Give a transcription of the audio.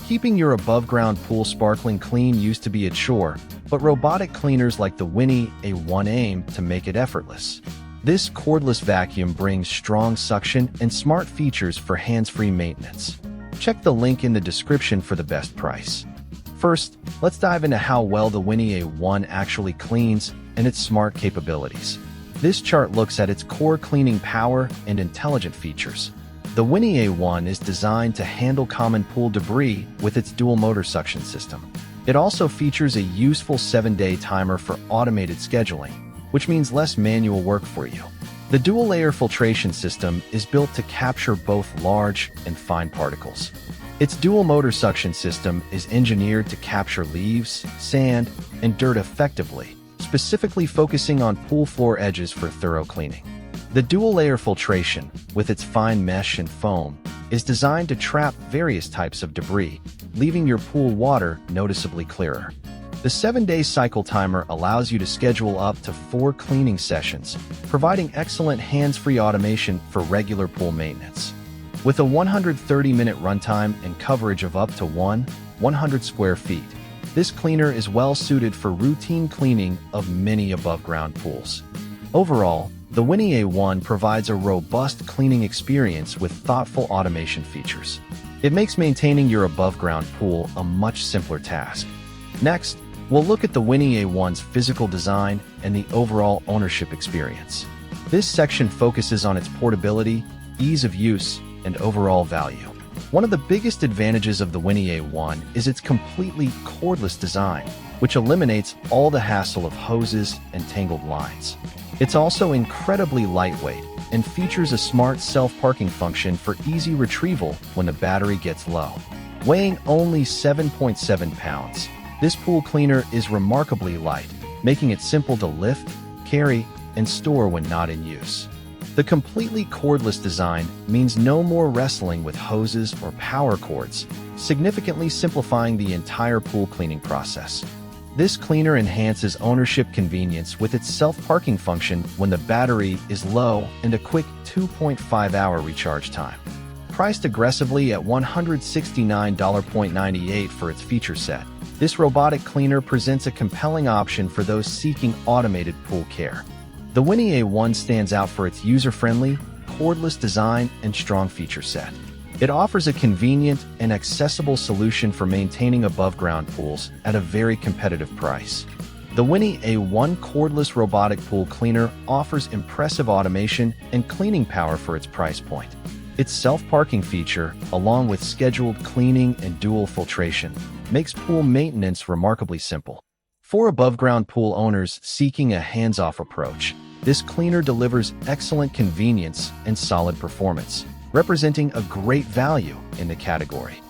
Keeping your above-ground pool sparkling clean used to be a chore, but robotic cleaners like the Winny A1 aim to make it effortless. This cordless vacuum brings strong suction and smart features for hands-free maintenance. Check the link in the description for the best price. First, let's dive into how well the Winny A1 actually cleans and its smart capabilities. This chart looks at its core cleaning power and intelligent features. The Winny A1 is designed to handle common pool debris with its dual motor suction system. It also features a useful 7-day timer for automated scheduling, which means less manual work for you. The dual-layer filtration system is built to capture both large and fine particles. Its dual motor suction system is engineered to capture leaves, sand, and dirt effectively, specifically focusing on pool floor edges for thorough cleaning. The dual-layer filtration, with its fine mesh and foam, is designed to trap various types of debris, leaving your pool water noticeably clearer. The 7-day cycle timer allows you to schedule up to 4 cleaning sessions, providing excellent hands-free automation for regular pool maintenance. With a 130-minute runtime and coverage of up to 100 square feet, this cleaner is well suited for routine cleaning of many above-ground pools. Overall, the Winny A1 provides a robust cleaning experience with thoughtful automation features. It makes maintaining your above-ground pool a much simpler task. Next, we'll look at the Winny A1's physical design and the overall ownership experience. This section focuses on its portability, ease of use, and overall value. One of the biggest advantages of the Winny A1 is its completely cordless design, which eliminates all the hassle of hoses and tangled lines. It's also incredibly lightweight and features a smart self-parking function for easy retrieval when the battery gets low. Weighing only 7.7 pounds, this pool cleaner is remarkably light, making it simple to lift, carry, and store when not in use. The completely cordless design means no more wrestling with hoses or power cords, significantly simplifying the entire pool cleaning process. This cleaner enhances ownership convenience with its self-parking function when the battery is low and a quick 2.5-hour recharge time. Priced aggressively at $169.98 for its feature set, this robotic cleaner presents a compelling option for those seeking automated pool care. The Winny A1 stands out for its user-friendly, cordless design and strong feature set. It offers a convenient and accessible solution for maintaining above-ground pools at a very competitive price. The Winny A1 cordless robotic pool cleaner offers impressive automation and cleaning power for its price point. Its self-parking feature, along with scheduled cleaning and dual filtration, makes pool maintenance remarkably simple. For above-ground pool owners seeking a hands-off approach, this cleaner delivers excellent convenience and solid performance, representing a great value in the category.